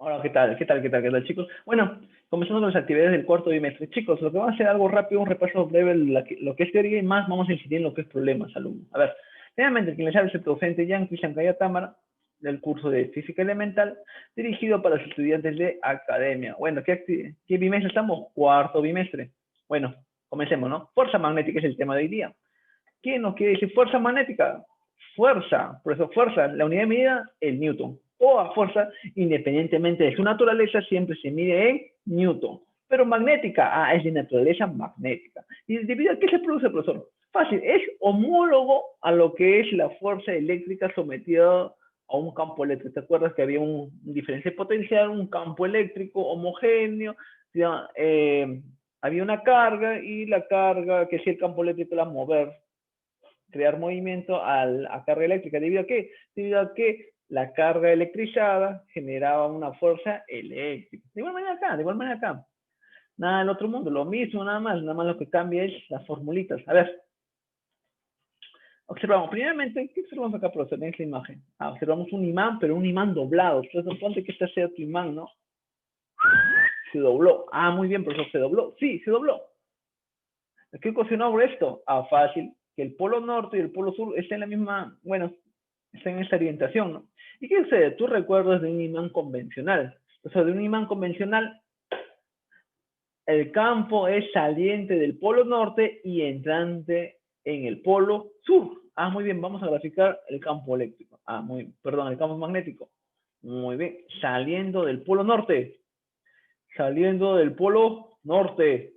Hola, ¿qué tal? ¿Qué tal? ¿Qué tal? ¿Qué tal, chicos? Bueno, comenzando con las actividades del cuarto bimestre. Chicos, lo que vamos a hacer algo rápido, un repaso breve de lo que es teoría y más vamos a incidir en lo que es problemas, alumnos. A ver, primeramente, quien les habla es el docente Jan Cristian Caya Támara, del curso de Física Elemental, dirigido para los estudiantes de academia. Bueno, ¿qué bimestre estamos? Cuarto bimestre. Bueno, comencemos, ¿no? Fuerza magnética es el tema de hoy día. ¿Qué nos quiere decir fuerza magnética? Fuerza, por eso fuerza, la unidad de medida, el newton. Toda fuerza, independientemente de su naturaleza, siempre se mide en newton. Pero magnética, es de naturaleza magnética. ¿Y debido a qué se produce, profesor? Fácil, es homólogo a lo que es la fuerza eléctrica sometida a un campo eléctrico. ¿Te acuerdas que había un diferencia potencial, un campo eléctrico homogéneo? Ya, había una carga y la carga que si el campo eléctrico la mover, crear movimiento a carga eléctrica. ¿Debido a qué? Debido a que la carga electrizada generaba una fuerza eléctrica. De igual manera acá, de igual manera acá. Nada del otro mundo, lo mismo nada más lo que cambia es las formulitas. A ver, observamos, primeramente, ¿qué observamos acá, profesor, en esta imagen? Observamos un imán, pero un imán doblado. Entonces, ponte que este sea tu imán, ¿no? Se dobló. Muy bien, profesor, ¿se dobló? Sí, se dobló. ¿Qué ocasionó esto? Fácil, que el polo norte y el polo sur estén en la misma, bueno, estén en esa orientación, ¿no? ¿Y qué sucede? Tú recuerdas de un imán convencional. O sea, de un imán convencional, el campo es saliente del polo norte y entrante en el polo sur. Muy bien, vamos a graficar el campo eléctrico. Perdón, el campo magnético. Muy bien, saliendo del polo norte. Saliendo del polo norte.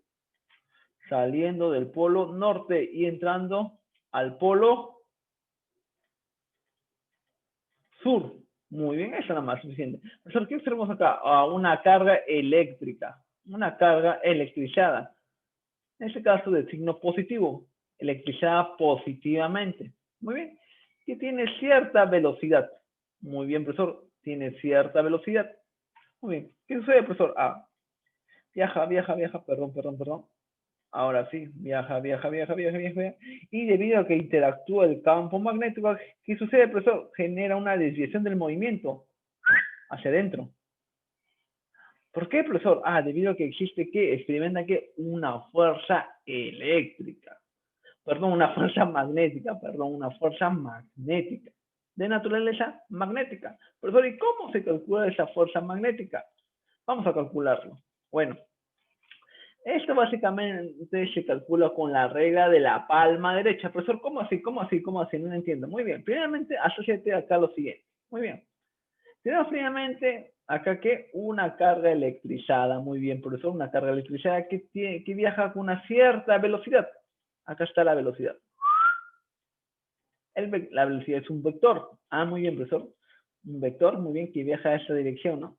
Saliendo del polo norte y entrando al polo sur. Muy bien, eso nada más suficiente. Profesor, ¿qué observamos acá? Una carga eléctrica, una carga electrizada. En este caso de signo positivo, electrizada positivamente. Muy bien. Que tiene cierta velocidad. Muy bien, profesor, tiene cierta velocidad. Muy bien. ¿Qué sucede, profesor? Viaja, perdón. Ahora sí, viaja. Y debido a que interactúa el campo magnético, ¿qué sucede, profesor? Genera una desviación del movimiento hacia adentro. ¿Por qué, profesor? Debido a que existe, ¿qué? Experimenta, ¿qué? Una fuerza eléctrica. Una fuerza magnética. De naturaleza magnética. Profesor, ¿y cómo se calcula esa fuerza magnética? Vamos a calcularlo. Bueno, esto básicamente se calcula con la regla de la palma derecha. Profesor, ¿cómo así? No entiendo. Muy bien. Primeramente, asociate acá lo siguiente. Muy bien. Tenemos primeramente acá que una carga electrizada. Muy bien, profesor. Una carga electrizada que viaja con una cierta velocidad. Acá está la velocidad. La velocidad es un vector. Muy bien, profesor. Un vector, muy bien, que viaja a esa dirección, ¿no?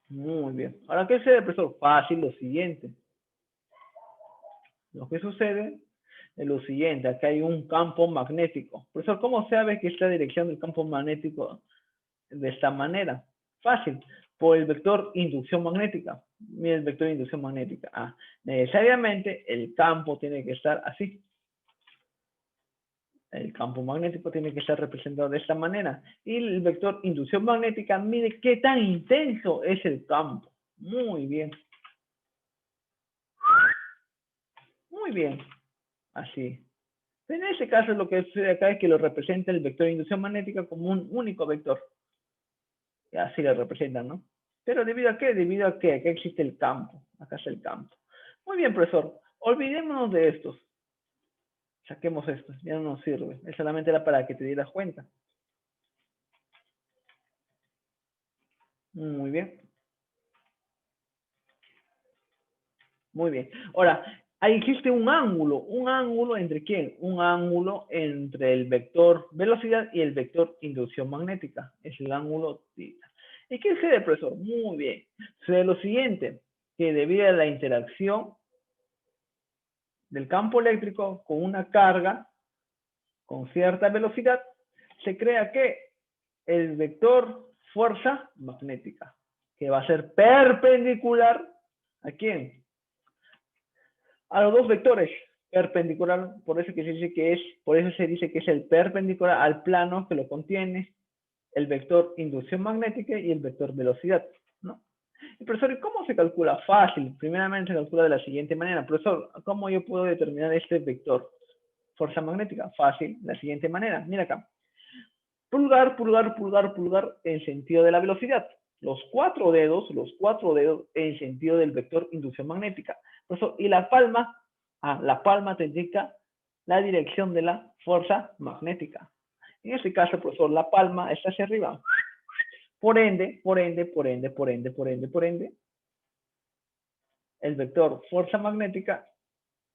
Muy bien. Ahora, ¿qué sucede, profesor? Fácil, lo siguiente. Lo que sucede es lo siguiente. Acá hay un campo magnético. Profesor, ¿cómo sabe que es la dirección del campo magnético de esta manera? Fácil. Por el vector inducción magnética. Mira el vector de inducción magnética. Necesariamente el campo tiene que estar así. El campo magnético tiene que estar representado de esta manera. Y el vector inducción magnética mide qué tan intenso es el campo. Muy bien. Muy bien. Así. En ese caso, lo que sucede acá es que lo representa el vector de inducción magnética como un único vector. Y así lo representan, ¿no? Pero ¿debido a qué? Debido a que acá existe el campo. Acá está el campo. Muy bien, profesor. Olvidémonos de estos. Saquemos estos. Ya no nos sirve. Es solamente era para que te dieras cuenta. Muy bien. Muy bien. Ahora, ahí existe un ángulo. ¿Un ángulo entre quién? Un ángulo entre el vector velocidad y el vector inducción magnética. Es el ángulo θ. ¿Y qué sucede, profesor? Muy bien. Sucede lo siguiente, que debido a la interacción del campo eléctrico con una carga con cierta velocidad, se crea que el vector fuerza magnética, que va a ser perpendicular ¿a quién? a los dos vectores perpendicular, por eso se dice que es el perpendicular al plano que lo contiene, el vector inducción magnética y el vector velocidad, ¿no? Y profesor, ¿y cómo se calcula? Fácil. Primeramente se calcula de la siguiente manera. Profesor, ¿cómo yo puedo determinar este vector? Fuerza magnética. Fácil. La siguiente manera. Mira acá. Pulgar, pulgar, pulgar, pulgar en sentido de la velocidad. Los cuatro dedos en sentido del vector inducción magnética. Profesor, y la palma, la palma te indica la dirección de la fuerza magnética. En este caso, profesor, la palma está hacia arriba. Por ende, el vector fuerza magnética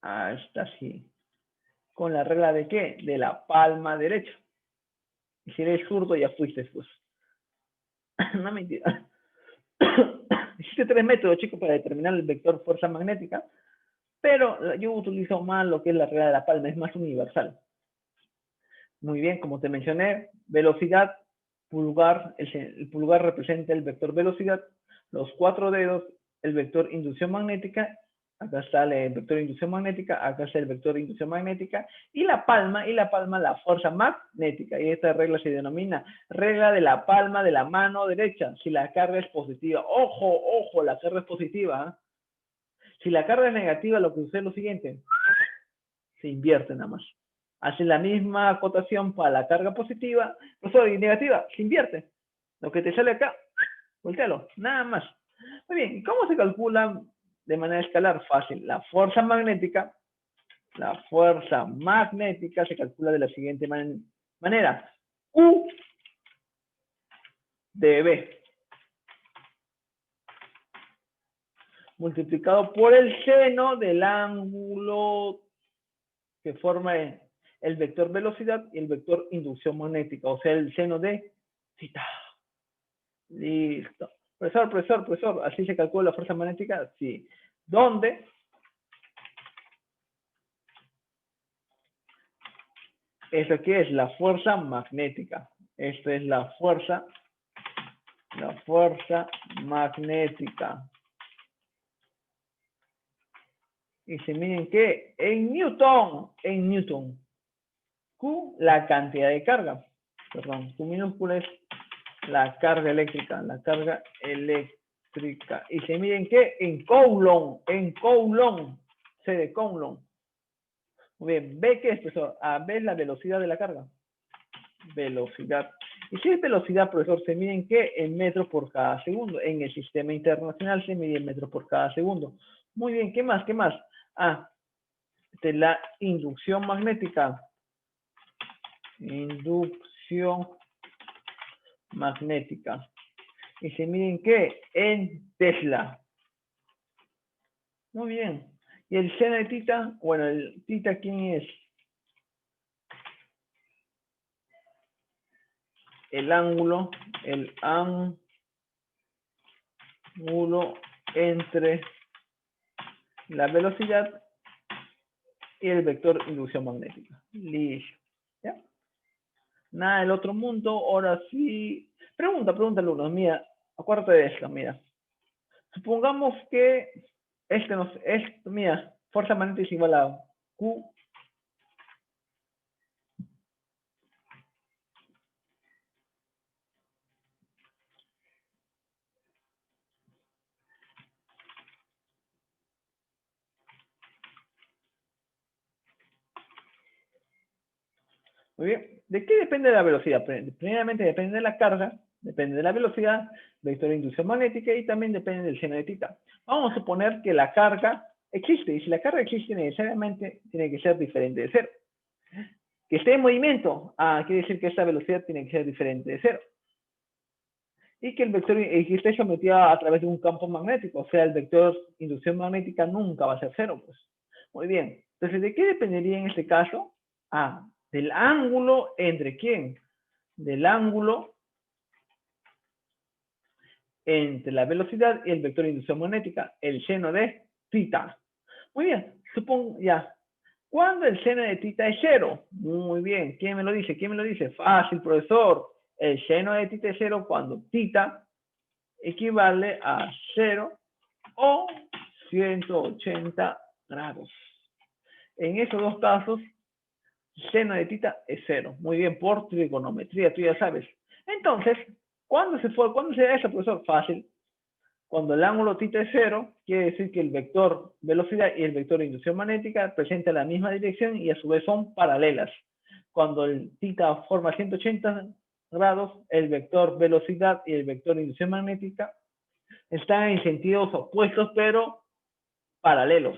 está así. ¿Con la regla de qué? De la palma derecha. Y si eres zurdo, ya fuiste, pues. No, mentira. Existe 3 métodos, chicos, para determinar el vector fuerza magnética, pero yo utilizo más lo que es la regla de la palma, es más universal. Muy bien, como te mencioné, velocidad, pulgar, el pulgar representa el vector velocidad, los 4 dedos, el vector inducción magnética, acá está el vector inducción magnética, acá está el vector inducción magnética, y la palma, la fuerza magnética, y esta regla se denomina regla de la palma de la mano derecha, si la carga es positiva. Ojo, ojo, la carga es positiva, ¿eh? Si la carga es negativa, lo que sucede es lo siguiente, se invierte nada más. Hace la misma acotación para la carga positiva, y negativa, se invierte. Lo que te sale acá, voltealo, nada más. Muy bien, ¿y cómo se calcula de manera escalar? Fácil. La fuerza magnética se calcula de la siguiente manera. U de B multiplicado por el seno del ángulo que forma el vector velocidad y el vector inducción magnética, o sea, el seno de θ. Listo. Profesor, ¿así se calcula la fuerza magnética? Sí. ¿Dónde? Eso aquí es la fuerza magnética. Esta es la fuerza magnética. Y se miren que en Newton, Q, la cantidad de carga. Perdón, Q minúscula es la carga eléctrica, Y se miren que en Coulomb, C de Coulomb. Muy bien, ¿B qué es, profesor? B es la velocidad de la carga. Velocidad. Y si es velocidad, profesor, se mide en qué? En metros por cada segundo. En el sistema internacional se mide en metros por cada segundo. Muy bien, ¿qué más? De la inducción magnética. Inducción magnética. ¿Y se mide en qué? En Tesla. Muy bien. ¿Y el seno de tita? Bueno, el tita, ¿quién es? El ángulo entre la velocidad y el vector inducción magnética. Listo. ¿Ya? Nada del otro mundo. Ahora sí. Pregunta, alumnos. Mira, acuérdate de esto, mira. Supongamos que mira, fuerza magnética es igual a Q. Muy bien. ¿De qué depende la velocidad? Primeramente depende de la carga, depende de la velocidad, vector de inducción magnética y también depende del seno de tita. Vamos a suponer que la carga existe, y si la carga existe necesariamente tiene que ser diferente de cero. Que esté en movimiento, quiere decir que esta velocidad tiene que ser diferente de cero. Y que el vector que esté sometido a través de un campo magnético, o sea, el vector de inducción magnética nunca va a ser cero, pues. Muy bien. Entonces, ¿de qué dependería en este caso? Del ángulo entre ¿quién? Del ángulo entre la velocidad y el vector de inducción magnética, el seno de tita. Muy bien, ya. ¿Cuándo el seno de tita es cero? Muy bien, ¿quién me lo dice? Fácil, profesor. El seno de tita es cero cuando tita equivale a 0 o 180 grados. En esos dos casos, seno de tita es 0. Muy bien, por trigonometría, tú ya sabes. Entonces, ¿cuándo se da eso, profesor? Fácil. Cuando el ángulo tita es 0, quiere decir que el vector velocidad y el vector inducción magnética presentan la misma dirección y a su vez son paralelas. Cuando el tita forma 180 grados, el vector velocidad y el vector inducción magnética están en sentidos opuestos, pero paralelos.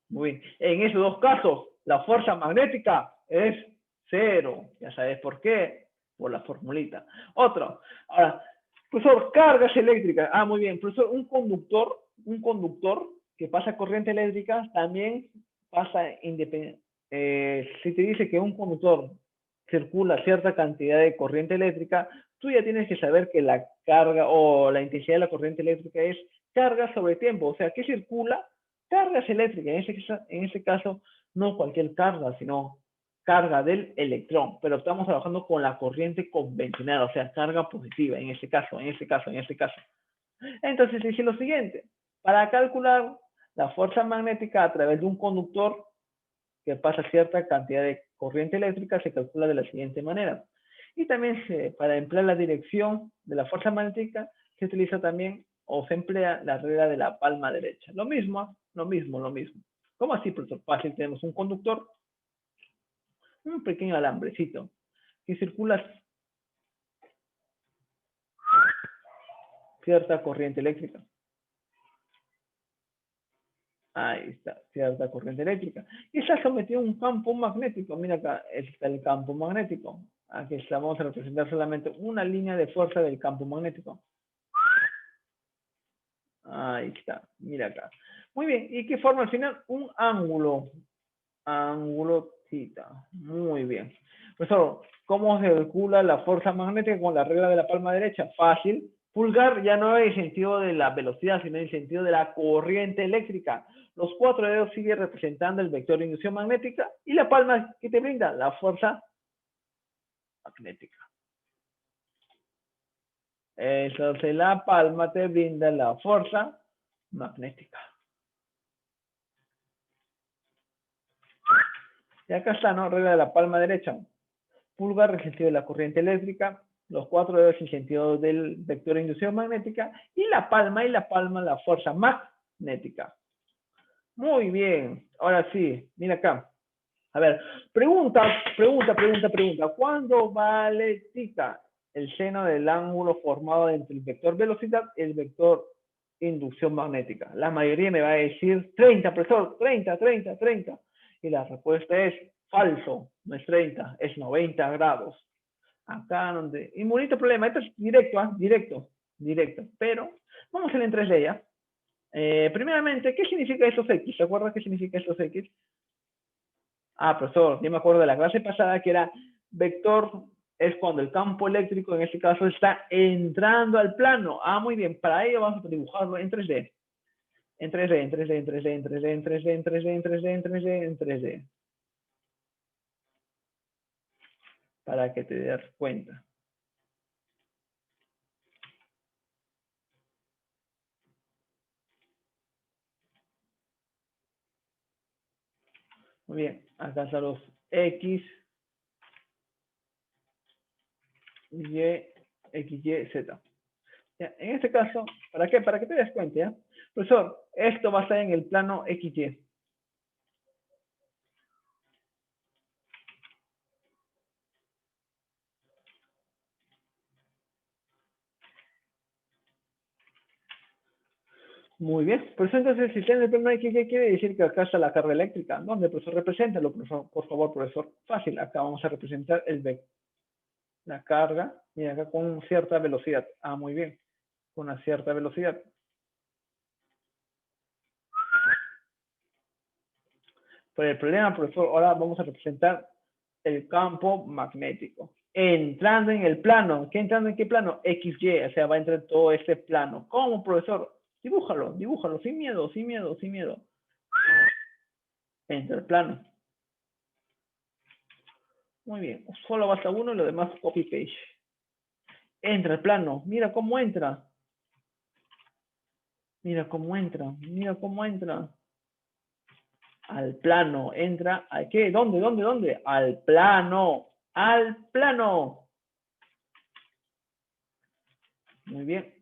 Muy bien. En esos dos casos, la fuerza magnética es 0. Ya sabes por qué. Por la formulita. Otro. Ahora, profesor, cargas eléctricas. Ah, muy bien. Profesor, un conductor que pasa corriente eléctrica también pasa independiente. Si te dice que un conductor circula cierta cantidad de corriente eléctrica, tú ya tienes que saber que la carga o la intensidad de la corriente eléctrica es carga sobre tiempo. O sea, que circula cargas eléctricas. En ese caso, no cualquier carga, sino carga del electrón, pero estamos trabajando con la corriente convencional, o sea, carga positiva, en este caso. Entonces, dice lo siguiente, para calcular la fuerza magnética a través de un conductor que pasa cierta cantidad de corriente eléctrica, se calcula de la siguiente manera. Y también para emplear la dirección de la fuerza magnética, se utiliza también o se emplea la regla de la palma derecha. Lo mismo. ¿Cómo así, profesor? Fácil, tenemos un conductor, un pequeño alambrecito que circula cierta corriente eléctrica. Ahí está, cierta corriente eléctrica. Y está sometido a un campo magnético. Mira acá, está el campo magnético. Aquí está, vamos a representar solamente una línea de fuerza del campo magnético. Ahí está, mira acá. Muy bien, ¿y qué forma al final? Un ángulo. Ángulo θ. Muy bien. Profesor, ¿cómo se calcula la fuerza magnética con la regla de la palma derecha? Fácil. Pulgar ya no es en sentido de la velocidad, sino en sentido de la corriente eléctrica. Los 4 dedos siguen representando el vector de inducción magnética y la palma que te brinda la fuerza magnética. Entonces la palma te brinda la fuerza magnética. Y acá está, ¿no? Regla de la palma derecha. Pulgar en sentido de la corriente eléctrica, los 4 dedos en sentido del vector de inducción magnética y la palma la fuerza magnética. Muy bien, ahora sí, mira acá. A ver, pregunta. ¿Cuándo vale θ? El seno del ángulo formado entre el vector velocidad y el vector inducción magnética. La mayoría me va a decir 30, profesor, 30. Y la respuesta es falso, no es 30, es 90 grados. Acá donde... Y bonito problema, esto es directo, directo. Pero vamos a ir en 3D ya. Primeramente, ¿qué significa estos X? ¿Se acuerdan qué significa estos X? Ah, profesor, yo me acuerdo de la clase pasada que era vector es cuando el campo eléctrico, en este caso, está entrando al plano. Ah, muy bien, para ello vamos a dibujarlo en 3D. En 3D. Para que te des cuenta. Muy bien, acá están los X, Y, Z. Ya, en este caso, ¿para qué? Para que te des cuenta, ¿ya? Profesor, esto va a estar en el plano XY. Muy bien, pues entonces si está en el plano XY quiere decir que acá está la carga eléctrica. ¿Dónde, profesor? Represéntalo, por favor, profesor. Fácil, acá vamos a representar la carga, y acá con cierta velocidad. Ah, muy bien, con una cierta velocidad. Pero el problema, profesor, ahora vamos a representar el campo magnético. Entrando en el plano. ¿Qué entrando en qué plano? XY, o sea, va a entrar todo este plano. ¿Cómo, profesor? Dibújalo, sin miedo. Entra el plano. Muy bien, solo basta uno y lo demás copy-paste. Entra el plano, mira cómo entra. Mira cómo entra. Al plano. Entra. ¿A qué? ¿Dónde? ¿Dónde? ¿Dónde? Al plano. Al plano. Muy bien.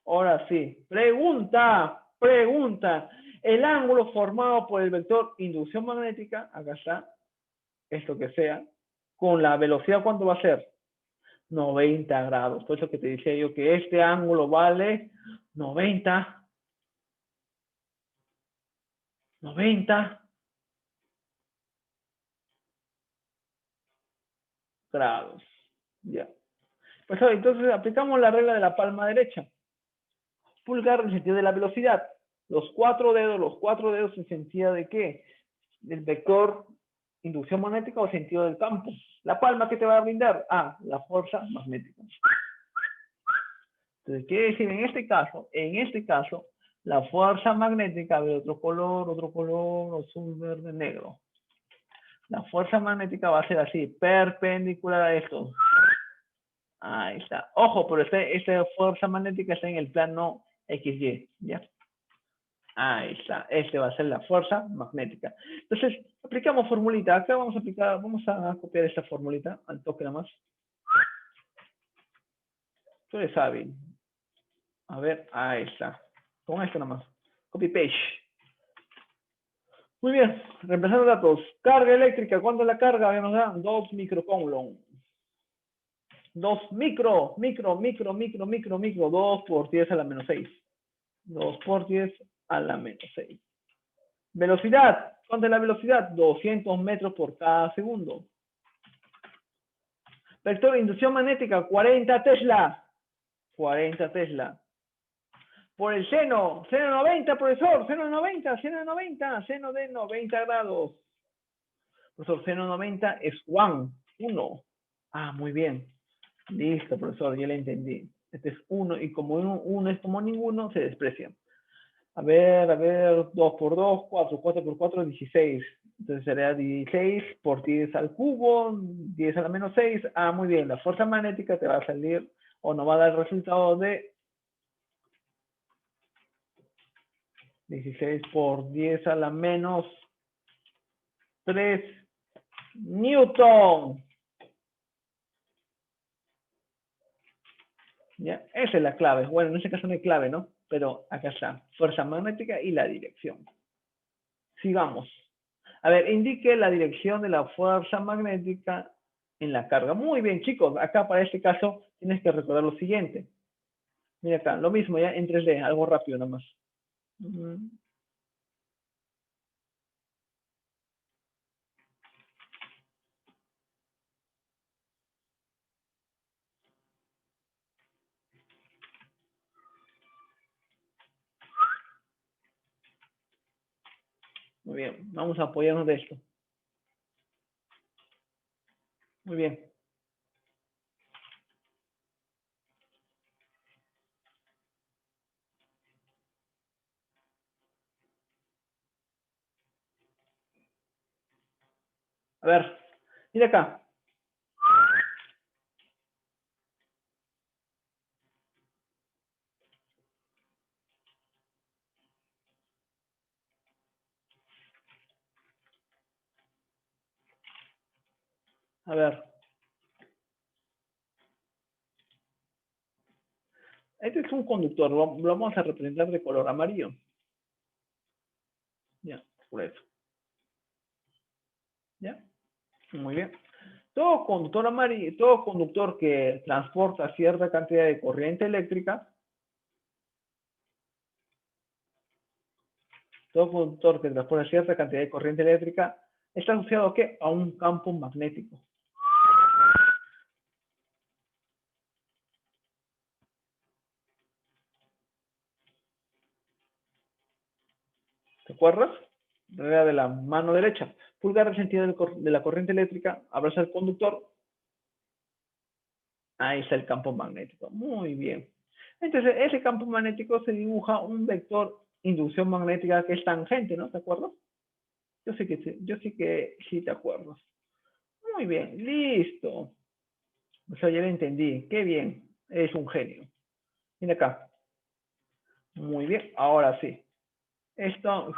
Ahora sí. Pregunta. Pregunta. El ángulo formado por el vector inducción magnética, acá está, esto que sea, con la velocidad, ¿cuánto va a ser? 90 grados. Por eso que te decía yo que este ángulo vale 90 grados. Ya. Pues entonces aplicamos la regla de la palma derecha. Pulgar en sentido de la velocidad. Los cuatro dedos en sentido de qué? Del vector inducción magnética o sentido del campo. La palma, ¿qué te va a brindar? Ah, la fuerza magnética. Entonces, quiere decir, en este caso, la fuerza magnética de otro color, azul, verde, negro. La fuerza magnética va a ser así, perpendicular a esto. Ahí está. Ojo, pero esta fuerza magnética está en el plano XY, ¿ya? Ahí está. Este va a ser la fuerza magnética. Entonces, aplicamos formulita. Acá vamos a copiar esta formulita al toque nada más. Tú eres hábil. A ver, ahí está. Con esto nada más. Copy paste. Muy bien, reemplazando datos. Carga eléctrica, ¿cuánto es la carga? Nos dan 2 microcoulomb. 2 micro, 2 por 10 a la menos 6. 2 por 10 a la menos 6. Velocidad, ¿cuánto es la velocidad? 200 metros por cada segundo. Vector de inducción magnética, 40 Tesla. 40 Tesla. Por el seno 90, profesor, seno de 90, seno de 90 grados. Profesor, seno 90 es 1. Ah, muy bien. Listo, profesor, ya le entendí. Este es 1 y como 1 es como ninguno, se desprecia. A ver, 2 por 2, 4 por 4, 16. Entonces sería 16 por 10 al cubo, 10 a la menos 6. Ah, muy bien, la fuerza magnética te va a salir o nos va a dar el resultado de 16 por 10 a la menos 3 Newton. ¿Ya? Esa es la clave. Bueno, en este caso no hay clave, ¿no? Pero acá está, fuerza magnética y la dirección. Sigamos. A ver, indique la dirección de la fuerza magnética en la carga. Muy bien, chicos. Acá para este caso tienes que recordar lo siguiente. Mira acá, lo mismo ya en 3D, algo rápido nomás. Muy bien, vamos a apoyarnos de esto. Muy bien. A ver, mira acá. A ver. Este es un conductor, lo vamos a representar de color amarillo. Ya, por eso. ¿Ya? Muy bien. Todo conductor amarillo, todo conductor que transporta cierta cantidad de corriente eléctrica, todo conductor que transporta cierta cantidad de corriente eléctrica, está asociado ¿a qué? A un campo magnético. ¿Te acuerdas? Regla de la mano derecha. Pulgar el sentido de la corriente eléctrica, abraza el conductor. Ahí está el campo magnético. Muy bien. Entonces, ese campo magnético se dibuja un vector inducción magnética que es tangente, ¿no? ¿Te acuerdas? Yo sí que sí te acuerdas. Muy bien, listo. O sea, ya lo entendí. Qué bien. Es un genio. Mira acá. Muy bien, ahora sí. Esto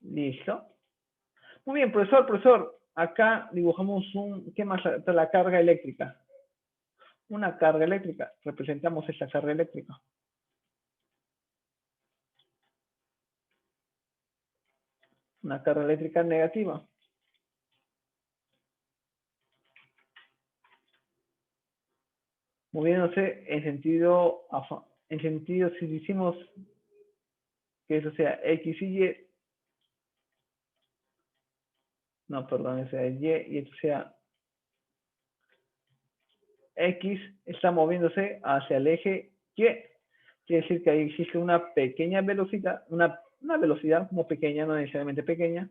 Listo. Muy bien, profesor. Acá dibujamos ¿qué más? La carga eléctrica. Una carga eléctrica. Representamos esa carga eléctrica. Una carga eléctrica negativa. Moviéndose en sentido, si decimos que eso sea X y Y, no, perdón, ese sea Y y esto sea X, está moviéndose hacia el eje Y. Quiere decir que ahí existe una pequeña velocidad, una velocidad no pequeña, no necesariamente pequeña,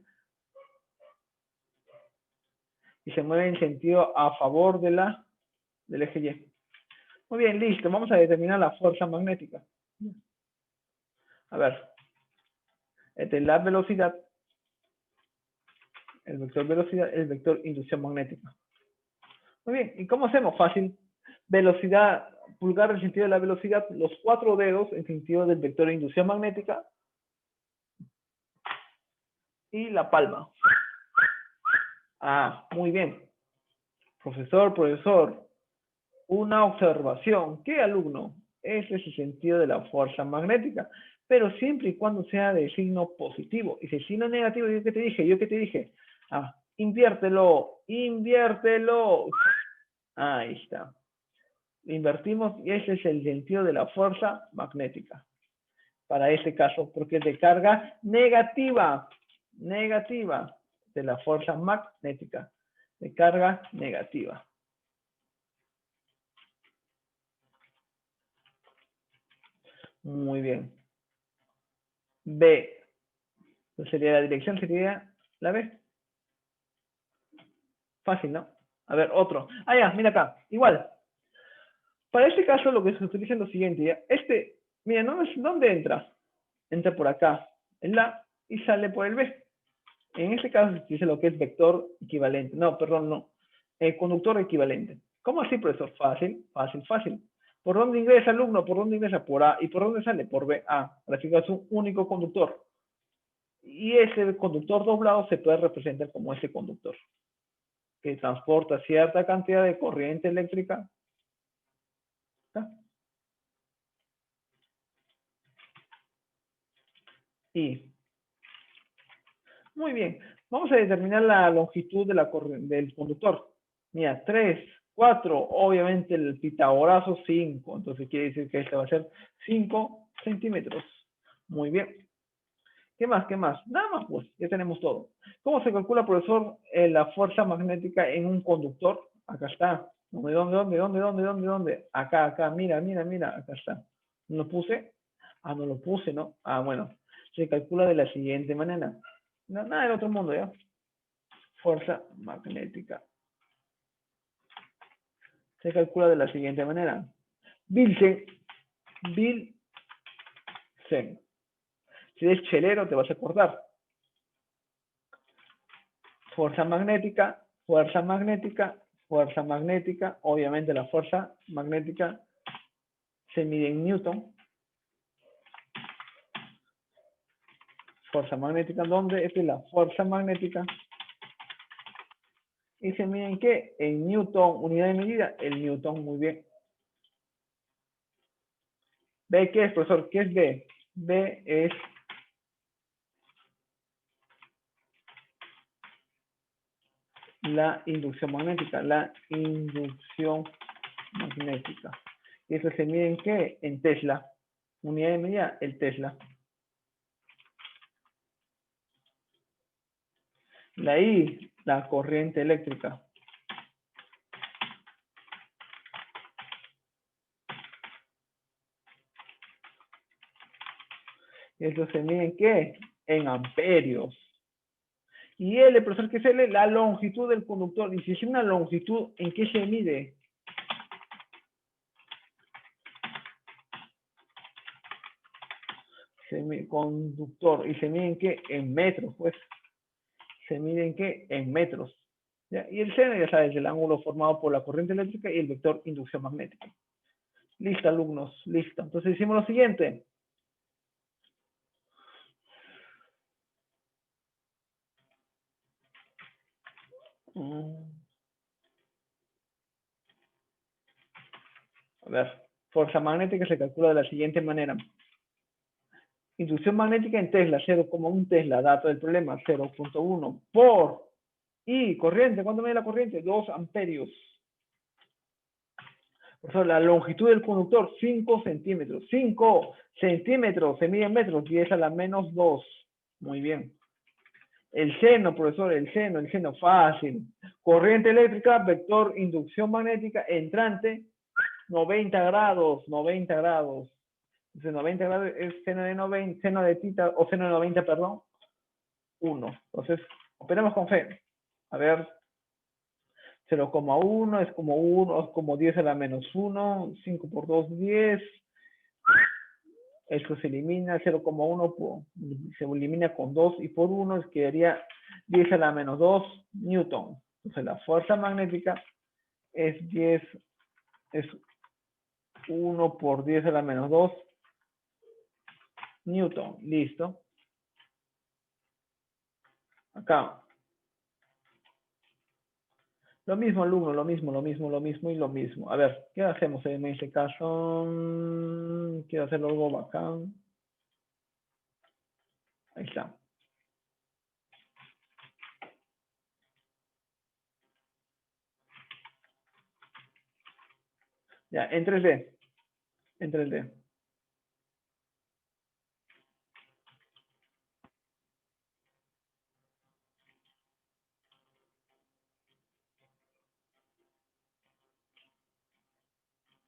y se mueve en sentido a favor del eje Y. Muy bien, listo. Vamos a determinar la fuerza magnética. A ver, esta es la velocidad, el vector inducción magnética. Muy bien, ¿y cómo hacemos? Fácil. Velocidad, pulgar en sentido de la velocidad, los 4 dedos en sentido del vector de inducción magnética y la palma. Ah, muy bien. Profesor, una observación. ¿Qué alumno? Ese es el sentido de la fuerza magnética, pero siempre y cuando sea de signo positivo. Y si el signo negativo, ¿yo qué te dije? Ah, inviértelo. Ahí está. Invertimos y ese es el sentido de la fuerza magnética. Para este caso, porque es de carga negativa de la fuerza magnética, de carga negativa. Muy bien. B. Entonces sería la dirección, sería la B. Fácil, ¿no? A ver, otro. Ah, ya, mira acá. Igual. Para este caso lo que se utiliza es lo siguiente, ¿ya? Mira, ¿dónde entra? Entra por acá, en la, y sale por el B. En este caso se utiliza lo que es vector equivalente. No, perdón, no. Conductor equivalente. ¿Cómo así, profesor? Fácil. ¿Por dónde ingresa, alumno? ¿Por dónde ingresa? Por A. ¿Y por dónde sale? Por B. A. Grafica un único conductor. Y ese conductor doblado se puede representar como ese conductor, que transporta cierta cantidad de corriente eléctrica. ¿Está? Y, muy bien, vamos a determinar la longitud del conductor. Mira, 3, 4, obviamente el pitagorazo 5, entonces quiere decir que este va a ser 5 centímetros. Muy bien. ¿Qué más? Nada más, pues, ya tenemos todo. ¿Cómo se calcula, profesor, la fuerza magnética en un conductor? Acá está. ¿Dónde? Acá, mira, acá está. ¿No lo puse? Ah, no lo puse, ¿no? Ah, bueno. Se calcula de la siguiente manera. No, nada del otro mundo, ¿ya? Fuerza magnética. Se calcula de la siguiente manera. Bilsen. Si eres chelero, te vas a acordar. Fuerza magnética. Obviamente la fuerza magnética se mide en Newton. Fuerza magnética, ¿dónde? Esta es la fuerza magnética. ¿Y se mide en qué? En Newton, unidad de medida, el Newton, muy bien. ¿B qué es, profesor? ¿Qué es B? B es la inducción magnética, ¿Y eso se mide en qué? En Tesla. Unidad de medida, el Tesla. La I, la corriente eléctrica. ¿Eso se mide en qué? En amperios. Y L, profesor, ¿qué es L? La longitud del conductor. Y si es una longitud, ¿en qué se mide? Conductor. ¿Y se mide en qué? En metros, pues. ¿Se mide en qué? En metros. ¿Ya? Y el seno, ya sabes, el ángulo formado por la corriente eléctrica y el vector inducción magnética. Listo, alumnos, listo. Entonces hicimos lo siguiente. A ver, fuerza magnética se calcula de la siguiente manera. Inducción magnética en Tesla, 0,1 Tesla, dato del problema, 0,1 por, y corriente, ¿cuánto mide la corriente? 2 amperios. Por eso la longitud del conductor, 5 centímetros. 5 centímetros se mide en metros, 10 a la menos 2. Muy bien. El seno, profesor, el seno, fácil. Corriente eléctrica, vector inducción magnética, entrante, 90 grados, 90 grados. Entonces 90 grados es seno de 90, seno de tita, o seno de 90, perdón, 1. Entonces, operamos con fe. A ver, 0,1 es como 1, es como 10 a la menos 1, 5 por 2, 10. Esto se elimina, 0,1 se elimina con 2 y por 1 quedaría 10 a la menos 2 newton. Entonces la fuerza magnética es 1 por 10 a la menos 2 newton. Listo. Acá. Lo mismo, alumno, lo mismo y lo mismo. A ver, ¿qué hacemos en este caso? Quiero hacerlo algo bacán. Ahí está. Ya, en 3D. En 3D.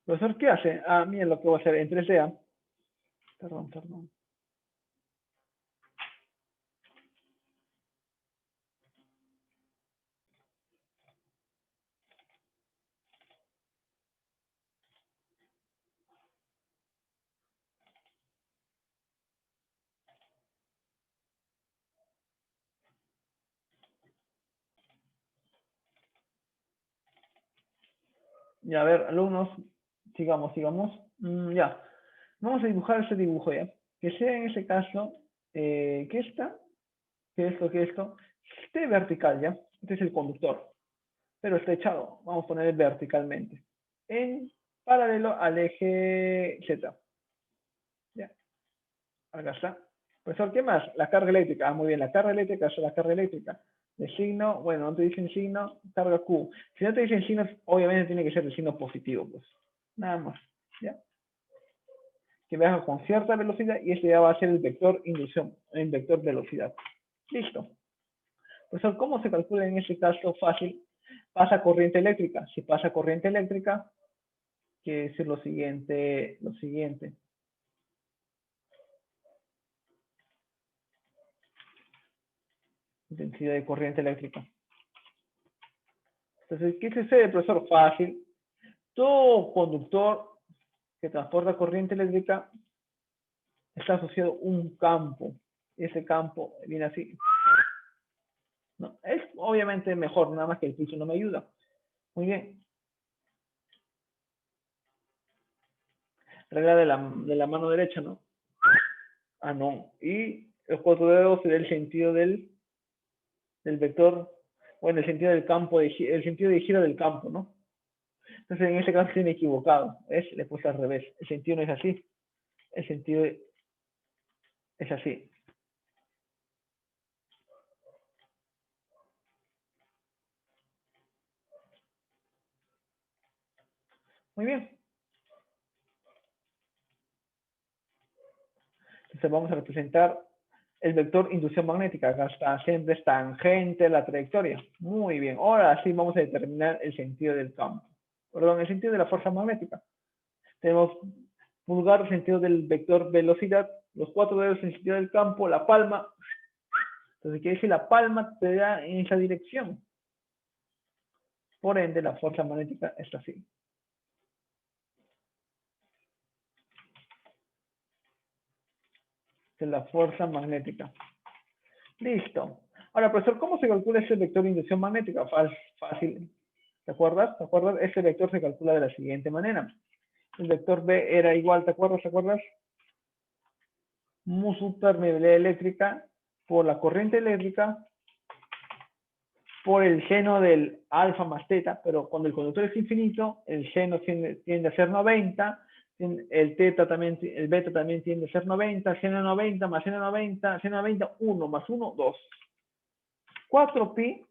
Profesor, ¿qué hace? Ah, miren lo que voy a hacer en 3D. Perdón. Ya, a ver, alumnos, sigamos. Ya, vamos a dibujar ese dibujo ya. Que sea en ese caso, que esto, esté vertical ya. Este es el conductor, pero está echado. Vamos a poner verticalmente. En paralelo al eje Z. Ya, acá está. Profesor, ¿qué más? La carga eléctrica. Ah, muy bien, la carga eléctrica es la carga eléctrica. De signo, bueno, no te dicen signo, carga Q. Si no te dicen signo, obviamente tiene que ser de signo positivo, pues. Nada más. ¿Ya? Que viaja con cierta velocidad y este ya va a ser el vector inducción, el vector velocidad. Listo. Profesor, ¿cómo se calcula en este caso? Fácil. Pasa corriente eléctrica. Si pasa corriente eléctrica, quiere decir lo siguiente. Intensidad de corriente eléctrica. Entonces, ¿qué sucede, profesor? Fácil. Todo conductor que transporta corriente eléctrica está asociado a un campo. Ese campo viene así. No, es obviamente mejor, nada más que el pulso no me ayuda. Muy bien. Regla de la mano derecha, ¿no? Ah, no. Y los 4 dedos sería el sentido del vector, bueno, el sentido del campo, el sentido de giro del campo, ¿no? Entonces, en este caso tiene equivocado. Le puse al revés. El sentido no es así. El sentido es así. Muy bien. Entonces vamos a representar el vector inducción magnética. Acá está, siempre es tangente a la trayectoria. Muy bien. Ahora sí vamos a determinar el sentido del campo. Perdón, el sentido de la fuerza magnética. Tenemos pulgar, sentido del vector velocidad, los 4 dedos en sentido del campo, la palma. Entonces quiere decir la palma te da en esa dirección. Por ende, la fuerza magnética es así. De la fuerza magnética. Listo. Ahora, profesor, ¿cómo se calcula ese vector de inducción magnética? Fácil. ¿Te acuerdas? Este vector se calcula de la siguiente manera. El vector B era igual, ¿te acuerdas? Mu sub permeabilidad eléctrica por la corriente eléctrica por el seno del alfa más teta, pero cuando el conductor es infinito, el seno tiende a ser 90, el teta también, el beta también tiende a ser 90, seno 90 más seno 90, seno 90, 1 más 1, 2. 4pi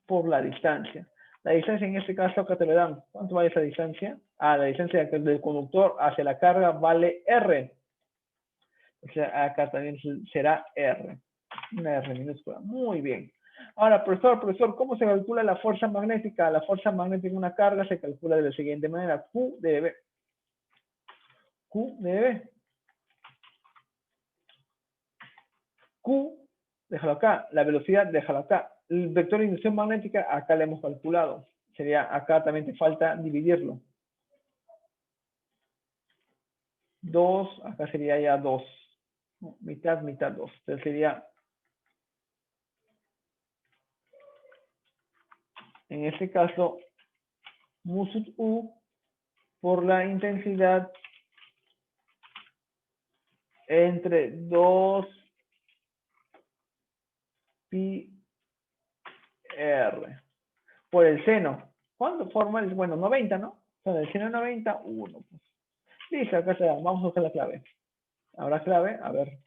por la distancia. La distancia en este caso acá te lo dan. ¿Cuánto vale esa distancia? La distancia del conductor hacia la carga vale R. O sea, acá también será R. Una R minúscula. Muy bien. Ahora, profesor, ¿cómo se calcula la fuerza magnética? La fuerza magnética en una carga se calcula de la siguiente manera. Q de B. Q de B. Q, déjalo acá. La velocidad, déjalo acá. El vector de inducción magnética, acá le hemos calculado. Sería, acá también te falta dividirlo. 2, acá sería ya 2. Mitad, 2. Entonces sería, en este caso, mu sub U por la intensidad entre 2 pi r por el seno. ¿Cuánto forma el? Bueno, 90, ¿no? O sea, el seno 90, 1. Pues. Listo, acá está. Vamos a buscar la clave. Habrá clave, a ver.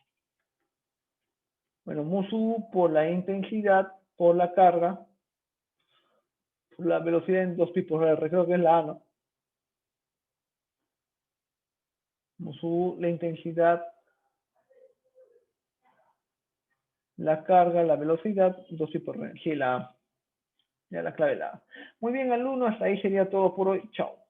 Bueno, mu sub por la intensidad, por la carga, por la velocidad en 2 pi por r. Creo que es la A, ¿no? Mu sub la intensidad, la carga, la velocidad, 2 pi por r. Sí, la A. Ya la clave la A. Muy bien, alumnos, hasta ahí sería todo por hoy. Chao.